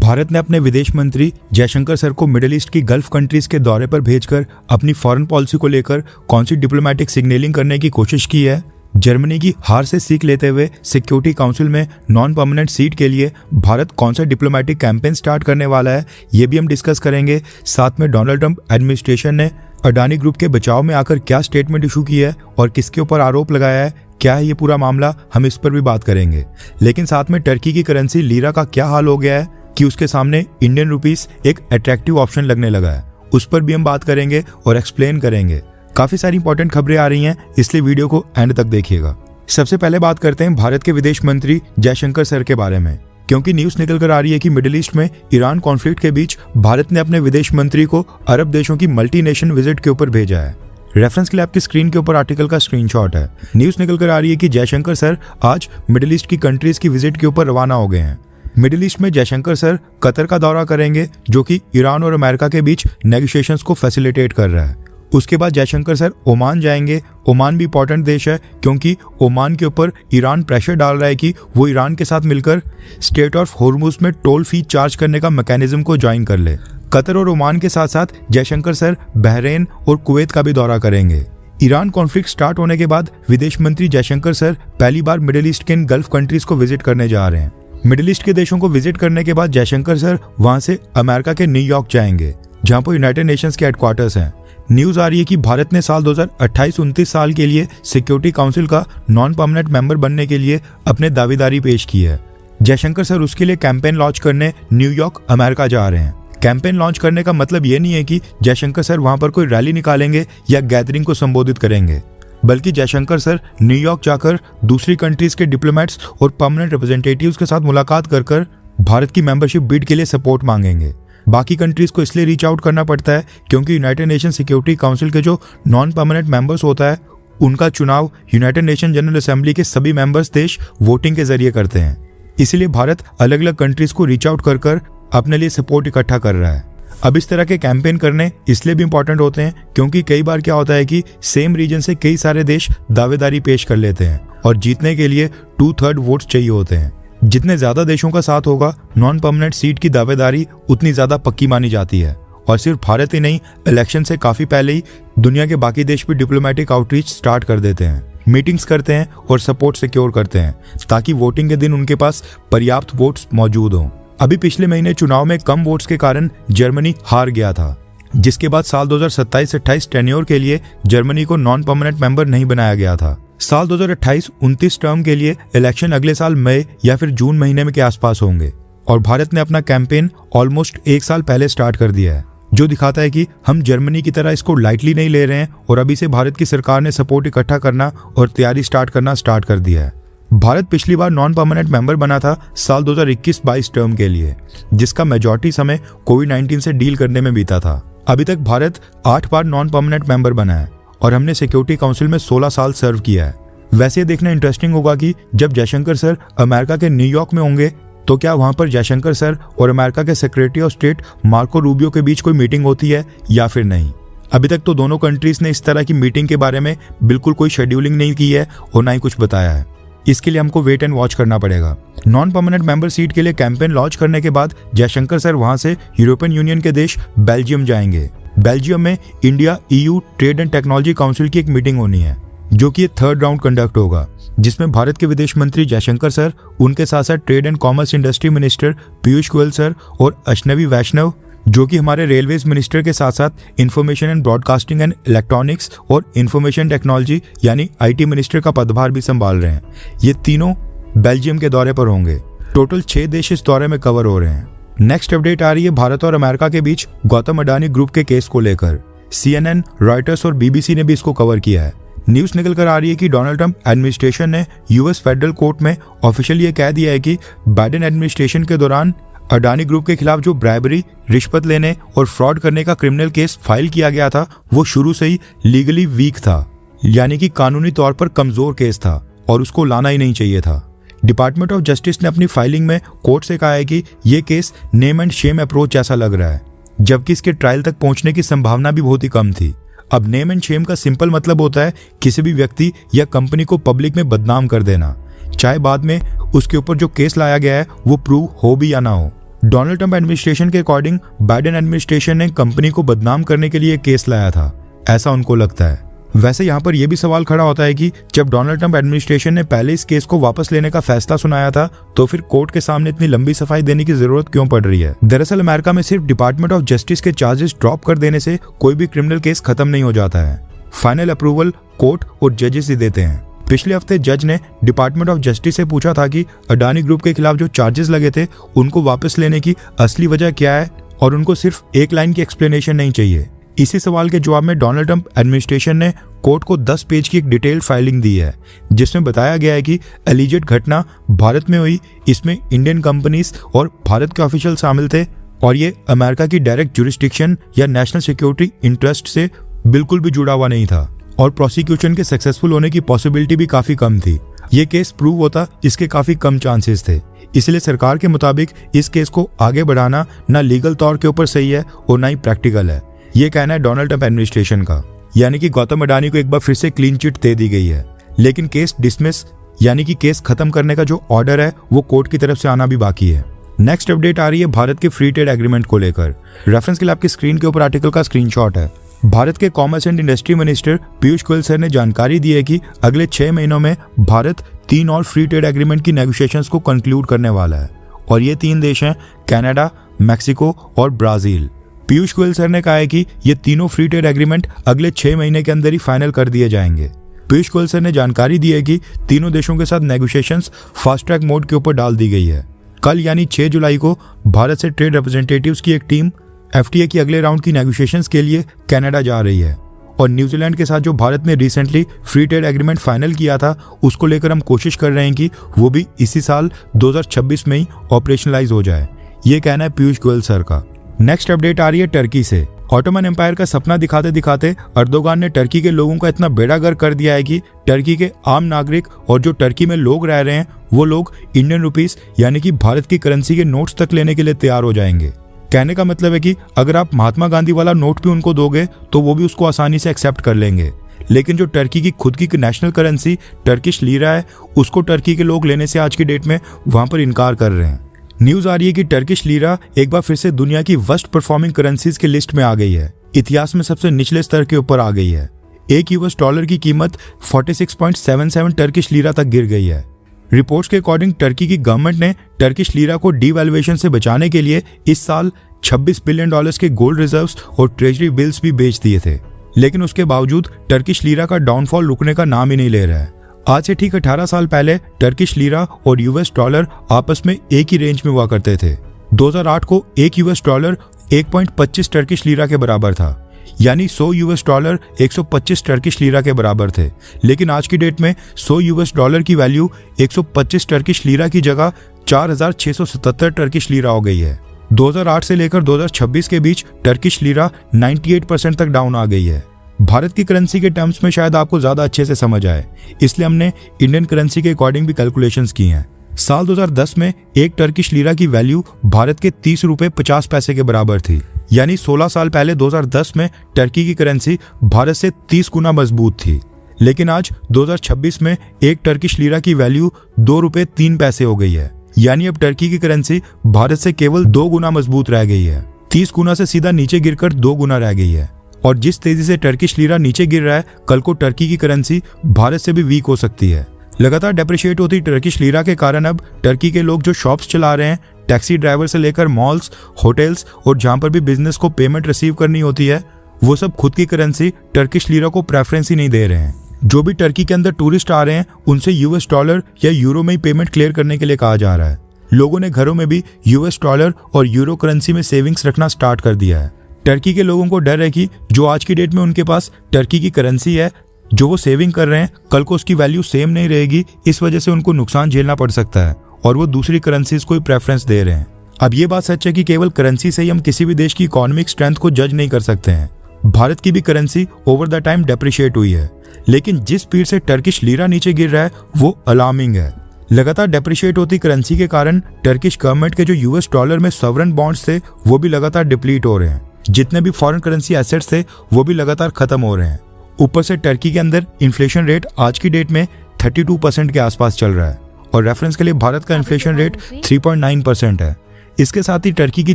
भारत ने अपने विदेश मंत्री जयशंकर सर को मिडिल ईस्ट की गल्फ कंट्रीज के दौरे पर भेजकर अपनी फॉरेन पॉलिसी को लेकर कौन सी डिप्लोमेटिक सिग्नलिंग करने की कोशिश की है। जर्मनी की हार से सीख लेते हुए सिक्योरिटी काउंसिल में नॉन परमानेंट सीट के लिए भारत कौन सा डिप्लोमेटिक कैंपेन स्टार्ट करने वाला है, ये भी हम डिस्कस करेंगे। साथ में डोनाल्ड ट्रंप एडमिनिस्ट्रेशन ने अडानी ग्रुप के बचाव में आकर क्या स्टेटमेंट इशू की है और किसके ऊपर आरोप लगाया है, क्या है ये पूरा मामला, हम इस पर भी बात करेंगे। लेकिन साथ में टर्की की करेंसी लीरा का क्या हाल हो गया है कि उसके सामने इंडियन रुपीस एक अट्रैक्टिव ऑप्शन लगने लगा है, उस पर भी हम बात करेंगे और एक्सप्लेन करेंगे। काफी सारी इंपॉर्टेंट खबरें आ रही हैं, इसलिए वीडियो को एंड तक देखिएगा। सबसे पहले बात करते हैं भारत के विदेश मंत्री जयशंकर सर के बारे में, क्योंकि न्यूज निकल कर आ रही है कि मिडिल ईस्ट में ईरान कॉन्फ्लिक्ट के बीच भारत ने अपने विदेश मंत्री को अरब देशों की मल्टीनेशनल विजिट के ऊपर भेजा है। रेफरेंस के लिए आपकी स्क्रीन के ऊपर आर्टिकल का स्क्रीनशॉट है। न्यूज निकल कर आ रही है कि जयशंकर सर आज मिडिल ईस्ट की कंट्रीज की विजिट के ऊपर रवाना हो गए हैं। मिडिल ईस्ट में जयशंकर सर कतर का दौरा करेंगे, जो कि ईरान और अमेरिका के बीच नेगोशिएशंस को फैसिलिटेट कर रहा है। उसके बाद जयशंकर सर ओमान जाएंगे। ओमान भी इंपॉर्टेंट देश है, क्योंकि ओमान के ऊपर ईरान प्रेशर डाल रहा है कि वो ईरान के साथ मिलकर स्टेट ऑफ होर्मुज में टोल फी चार्ज करने का मैकेनिज्म को ज्वाइन कर ले। कतर और ओमान के साथ साथ जयशंकर सर बहरीन और कुवैत का भी दौरा करेंगे। ईरान कॉन्फ्लिक्ट स्टार्ट होने के बाद विदेश मंत्री जयशंकर सर पहली बार मिडिल ईस्ट के इन गल्फ कंट्रीज को विजिट करने जा रहे हैं। मिडिल ईस्ट के देशों को विजिट करने के बाद जयशंकर सर वहां से अमेरिका के न्यूयॉर्क जाएंगे, जहां पर यूनाइटेड नेशंस के हेडक्वार्टर्स हैं। न्यूज आ रही है कि भारत ने साल 2028-29 साल के लिए सिक्योरिटी काउंसिल का नॉन परमानेंट मेंबर बनने के लिए अपने दावेदारी पेश की है। जयशंकर सर उसके लिए कैंपेन लॉन्च करने न्यूयॉर्क अमेरिका जा रहे हैं। कैंपेन लॉन्च करने का मतलब ये नहीं है कि जयशंकर सर वहां पर कोई रैली निकालेंगे या गैदरिंग को संबोधित करेंगे, बल्कि जयशंकर सर न्यूयॉर्क जाकर दूसरी कंट्रीज के डिप्लोमेट्स और परमानेंट रिप्रेजेंटेटिव्स के साथ मुलाकात कर भारत की मेंबरशिप बिड के लिए सपोर्ट मांगेंगे। बाकी कंट्रीज को इसलिए रीच आउट करना पड़ता है क्योंकि यूनाइटेड नेशन सिक्योरिटी काउंसिल के जो नॉन परमानेंट मेंबर्स होता है उनका चुनाव यूनाइटेड नेशन जनरल असेंबली के सभी मेंबर्स देश वोटिंग के जरिए करते हैं। इसीलिए भारत अलग अलग कंट्रीज को रीच आउट कर अपने लिए सपोर्ट इकट्ठा कर रहा है। अब इस तरह के कैंपेन करने इसलिए भी इंपॉर्टेंट होते हैं क्योंकि कई बार क्या होता है कि सेम रीजन से कई सारे देश दावेदारी पेश कर लेते हैं और जीतने के लिए 2/3 वोट्स चाहिए होते हैं। जितने ज्यादा देशों का साथ होगा, नॉन परमानेंट सीट की दावेदारी उतनी ज्यादा पक्की मानी जाती है। और सिर्फ भारत ही नहीं, इलेक्शन से काफी पहले ही दुनिया के बाकी देश भी डिप्लोमेटिक आउटरीच स्टार्ट कर देते हैं, मीटिंग्स करते हैं और सपोर्ट सिक्योर करते हैं ताकि वोटिंग के दिन उनके पास पर्याप्त वोट्स मौजूद हों। अभी पिछले महीने चुनाव में कम वोट्स के कारण जर्मनी हार गया था, जिसके बाद साल 2027-28 टेन्योर के लिए जर्मनी को नॉन परमानेंट मेंबर नहीं बनाया गया था। साल 2028-29 टर्म के लिए इलेक्शन अगले साल मई या फिर जून महीने में के आसपास होंगे और भारत ने अपना कैंपेन ऑलमोस्ट 1 साल पहले स्टार्ट कर दिया है, जो दिखाता है कि हम जर्मनी की तरह इसको लाइटली नहीं ले रहे हैं और अभी से भारत की सरकार ने सपोर्ट इकट्ठा करना और तैयारी स्टार्ट करना स्टार्ट कर दिया है। भारत पिछली बार नॉन परमानेंट मेंबर बना था साल 2021-22 टर्म के लिए, जिसका मेजॉरिटी समय कोविड-19 से डील करने में बीता था। अभी तक भारत 8 बार नॉन परमानेंट मेंबर बना है और हमने सिक्योरिटी काउंसिल में 16 साल सर्व किया है। वैसे देखना इंटरेस्टिंग होगा कि जब जयशंकर सर अमेरिका के न्यूयॉर्क में होंगे तो क्या वहां पर जयशंकर सर और अमेरिका के secretary of state Marco Rubio के बीच कोई मीटिंग होती है या फिर नहीं। अभी तक तो दोनों कंट्रीज ने इस तरह की मीटिंग के बारे में बिल्कुल कोई शेड्यूलिंग नहीं की है और ना ही कुछ बताया है। इसके लिए हमको वेट एंड वॉच करना पड़ेगा। नॉन परमानेंट मेंबर सीट के लिए कैंपेन लॉन्च करने के बाद जयशंकर सर वहां से यूरोपियन यूनियन के देश बेल्जियम जाएंगे। बेल्जियम में India EU trade and technology council की एक मीटिंग होनी है, जो कि 3rd राउंड कंडक्ट होगा, जिसमें भारत के विदेश मंत्री जयशंकर सर, उनके साथ साथ trade and commerce industry minister Piyush Goyal sir और अश्नवी वैष्णव, जो कि हमारे रेलवेज मिनिस्टर के साथ साथ information and broadcasting and electronics और इंफॉर्मेशन टेक्नोलॉजी यानी IT मिनिस्टर का पदभार भी संभाल रहे हैं। ये तीनों बेल्जियम के दौरे पर होंगे। टोटल 6 देश इस दौरे में कवर हो रहे हैं। नेक्स्ट अपडेट आ रही है भारत और अमेरिका के बीच गौतम अडानी ग्रुप के केस को लेकर। CNN, रॉयटर्स और BBC ने भी इसको कवर किया है। न्यूज निकल कर आ रही है कि डोनाल्ड ट्रंप एडमिनिस्ट्रेशन ने US फेडरल कोर्ट में ऑफिशियली ये कह दिया है कि बाइडेन एडमिनिस्ट्रेशन के दौरान अडानी ग्रुप के खिलाफ जो ब्राइबरी, रिश्वत लेने और फ्रॉड करने का क्रिमिनल केस फाइल किया गया था, वो शुरू से ही लीगली वीक था, यानी कि कानूनी तौर पर कमजोर केस था और उसको लाना ही नहीं चाहिए था। डिपार्टमेंट ऑफ जस्टिस ने अपनी फाइलिंग में कोर्ट से कहा है कि ये case name and Shem approach जैसा लग रहा है, जबकि इसके ट्रायल तक पहुंचने की संभावना भी बहुत ही कम थी। अब नेम एंड शेम का सिंपल मतलब होता है किसी भी व्यक्ति या कंपनी को पब्लिक में बदनाम कर देना, चाहे बाद में उसके ऊपर जो केस लाया गया है वो प्रूव हो भी या ना हो। डोनाल्ड ट्रंप एडमिनिस्ट्रेशन के अकॉर्डिंग बाइडेन एडमिनिस्ट्रेशन ने कंपनी को बदनाम करने के लिए केस लाया था, ऐसा उनको लगता है। वैसे यहाँ पर यह भी सवाल खड़ा होता है कि जब डोनाल्ड ट्रंप एडमिनिस्ट्रेशन ने पहले इस केस को वापस लेने का फैसला सुनाया था तो फिर कोर्ट के सामने इतनी लंबी सफाई देने की जरूरत क्यों पड़ रही है। दरअसल अमेरिका में सिर्फ डिपार्टमेंट ऑफ जस्टिस के चार्जेस ड्रॉप कर देने से कोई भी क्रिमिनल केस खत्म नहीं हो जाता है। फाइनल अप्रूवल कोर्ट और जजेस ही देते हैं। पिछले हफ्ते जज ने डिपार्टमेंट ऑफ जस्टिस से पूछा था कि अडानी ग्रुप के खिलाफ जो चार्जेस लगे थे उनको वापस लेने की असली वजह क्या है, और उनको सिर्फ एक लाइन की एक्सप्लेनेशन नहीं चाहिए। इसी सवाल के जवाब में डोनाल्ड ट्रंप एडमिनिस्ट्रेशन ने कोर्ट को 10 पेज की एक डिटेल्ड फाइलिंग दी है, जिसमें बताया गया है कि एलिजेड घटना भारत में हुई, इसमें इंडियन कंपनीज और भारत के ऑफिशियल शामिल थे, और ये अमेरिका की डायरेक्ट जुरिस्डिक्शन या नेशनल सिक्योरिटी इंटरेस्ट से बिल्कुल भी जुड़ा हुआ नहीं था, और प्रोसिक्यूशन के सक्सेसफुल होने की पॉसिबिलिटी भी काफी कम थी। ये केस प्रूव होता इसके काफी कम चांसेस थे। इसलिए सरकार के मुताबिक इस केस को आगे बढ़ाना ना लीगल तौर के ऊपर सही है और ना ही प्रैक्टिकल है। ये कहना है डोनाल्ड ट्रंप एडमिनिस्ट्रेशन का, यानी कि गौतम अडानी को एक बार फिर से क्लीन चिट दे दी गई है, लेकिन केस डिसमिस यानी कि केस खत्म करने का जो ऑर्डर है वो कोर्ट की तरफ से आना भी बाकी है। नेक्स्ट अपडेट आ रही है भारत के फ्री ट्रेड एग्रीमेंट को लेकर। रेफरेंस के लिए आपकी स्क्रीन के ऊपर आर्टिकल का स्क्रीनशॉट है। भारत के commerce and industry minister Piyush Goyal sir ने जानकारी दी है कि अगले 6 महीनों में भारत 3 और फ्री ट्रेड एग्रीमेंट की नेगोशिएशंस को कंक्लूड करने वाला है, और ये 3 देश हैं कनाडा, मैक्सिको और ब्राजील। पीयूष गोयल सर ने कहा है कि ये तीनों फ्री ट्रेड एग्रीमेंट अगले 6 महीने के अंदर ही फाइनल कर दिए जाएंगे। पीयूष गोयल सर ने जानकारी दी है कि तीनों देशों के साथ नेगोशिएशंस फास्ट ट्रैक मोड के ऊपर डाल दी गई है। कल यानी 6 जुलाई को भारत से ट्रेड रिप्रेजेंटेटिव्स की एक टीम एफटीए की अगले राउंड की नेगोशिएशंस के लिए कनाडा जा रही है, और न्यूजीलैंड के साथ जो भारत ने recently free trade agreement final किया था उसको लेकर हम कोशिश कर रहे हैं कि वो भी इसी साल 2026 में ही ऑपरेशनलाइज हो जाए। ये कहना है पीयूष गोयल सर का। नेक्स्ट अपडेट आ रही है टर्की से। ऑटोमन एम्पायर का सपना दिखाते दिखाते अर्दोगान ने टर्की के लोगों का इतना बेड़ा गर्क कर दिया है कि टर्की के आम नागरिक और जो टर्की में लोग रह रहे हैं वो लोग इंडियन रुपीस यानी कि भारत की करेंसी के नोट्स तक लेने के लिए तैयार हो जाएंगे। कहने का मतलब है कि अगर आप महात्मा गांधी वाला नोट भी उनको दोगे तो वो भी उसको आसानी से एक्सेप्ट कर लेंगे, लेकिन जो टर्की की खुद की नेशनल करेंसी टर्किश लीरा है उसको टर्की के लोग लेने से आज की डेट में वहां पर इनकार कर रहे हैं। न्यूज आ रही है कि टर्किश लीरा एक बार फिर से दुनिया की वर्स्ट परफॉर्मिंग करेंसीज की लिस्ट में आ गई है। इतिहास में सबसे निचले स्तर के ऊपर आ गई है। एक यूएस डॉलर की कीमत 46.77 टर्किश लीरा तक गिर गई है। रिपोर्ट्स के अकॉर्डिंग टर्की की गवर्नमेंट ने टर्किश लीरा को डीवैल्यूएशन से बचाने के लिए इस साल $26 बिलियन के गोल्ड रिजर्व्स और ट्रेजरी बिल्स भी बेच दिए थे, लेकिन उसके बावजूद टर्किश लीरा का डाउनफॉल रुकने का नाम ही नहीं ले रहा है। आज से ठीक 18 साल पहले टर्किश लीरा और यूएस डॉलर आपस में एक ही रेंज में हुआ करते थे। 2008 को एक यूएस डॉलर 1.25 टर्किश लीरा के बराबर था, यानी 100 यूएस डॉलर 125 टर्किश लीरा के बराबर थे। लेकिन आज की डेट में 100 यूएस डॉलर की वैल्यू 125 टर्किश लीरा की जगह 4677 टर्किश लीरा हो गई है। 2008 से लेकर 2026 के बीच टर्किश लीरा 98% तक डाउन आ गई है। भारत की करेंसी के टर्म्स में शायद आपको ज्यादा अच्छे से समझ आए, इसलिए हमने इंडियन करेंसी के अकॉर्डिंग भी कैलकुलेशंस की हैं। साल 2010 में एक टर्किश लीरा की वैल्यू भारत के 30 रुपए 50 पैसे के बराबर थी, यानी 16 साल पहले 2010 में टर्की की करेंसी भारत से 30 गुना मजबूत थी। लेकिन आज 2026 में एक टर्किश लीरा की वैल्यू 2 रुपए 3 पैसे हो गई है, यानी अब टर्की की करेंसी भारत से केवल 2 गुना मजबूत रह गई है। 30 गुना से सीधा नीचे गिरकर 2 गुना रह गई है। और जिस तेजी से टर्किश लीरा नीचे गिर रहा है, कल को टर्की की करेंसी भारत से भी वीक हो सकती है। लगातार डेप्रिशिएट होती टर्किश लीरा के कारण अब टर्की के लोग जो शॉप्स चला रहे हैं, टैक्सी ड्राइवर से लेकर मॉल्स, होटल्स और जहां पर भी बिजनेस को पेमेंट रिसीव करनी होती है, वो सब खुद की करेंसी टर्किश लीरा को प्रेफरेंस ही नहीं दे रहे हैं। जो भी टर्की के अंदर टूरिस्ट आ रहे हैं उनसे यूएस डॉलर या यूरो में ही पेमेंट क्लियर करने के लिए कहा जा रहा है। लोगों ने घरों में भी यूएस डॉलर और यूरो करेंसी में सेविंग्स रखना स्टार्ट कर दिया है। टर्की के लोगों को डर है कि जो आज की डेट में उनके पास टर्की की करेंसी है, जो वो सेविंग कर रहे हैं, कल को उसकी वैल्यू सेम नहीं रहेगी। इस वजह से उनको नुकसान झेलना पड़ सकता है और वो दूसरी करेंसीज को ही प्रेफरेंस दे रहे हैं। अब ये बात सच है कि केवल करेंसी से ही हम किसी भी देश की इकोनॉमिक स्ट्रेंथ को जज नहीं कर सकते हैं। भारत की भी currency over the time depreciate हुई है, लेकिन जिस स्पीड से टर्किश लीरा नीचे गिर रहा है वो अलार्मिंग है। लगातार डेप्रिशिएट होती करेंसी के कारण टर्किश गवर्नमेंट के जो यूएस डॉलर में सॉवरेन बॉन्ड्स थे वो भी लगातार डिप्लीट हो रहे हैं। जितने भी फॉरेन करेंसी एसेट्स थे वो भी लगातार खत्म हो रहे हैं। ऊपर से टर्की के अंदर इन्फ्लेशन रेट आज की डेट में 32% के आसपास चल रहा है, और रेफरेंस के लिए भारत का इन्फ्लेशन रेट 3.9% है। इसके साथ ही टर्की की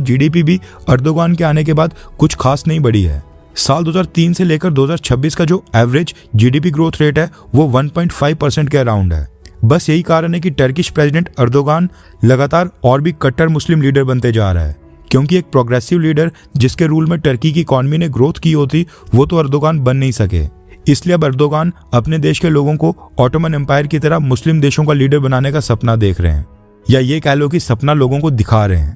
जीडीपी भी अर्दोगान के आने के बाद कुछ खास नहीं बढ़ी है। साल 2003 से लेकर 2026 का जो एवरेज जीडीपी ग्रोथ रेट है वो 1.5% के अराउंड है। बस यही कारण है कि टर्किश प्रेसिडेंट अर्दोगान लगातार और भी कट्टर मुस्लिम लीडर बनते जा रहा है, क्योंकि एक प्रोग्रेसिव लीडर जिसके रूल में टर्की की इकॉनमी ने ग्रोथ की होती वो तो अर्दोगान बन नहीं सके। इसलिए अब अर्दोगान अपने देश के लोगों को ऑटोमन एम्पायर की तरह मुस्लिम देशों का लीडर बनाने का सपना देख रहे हैं, या ये कह लो कि सपना लोगों को दिखा रहे हैं।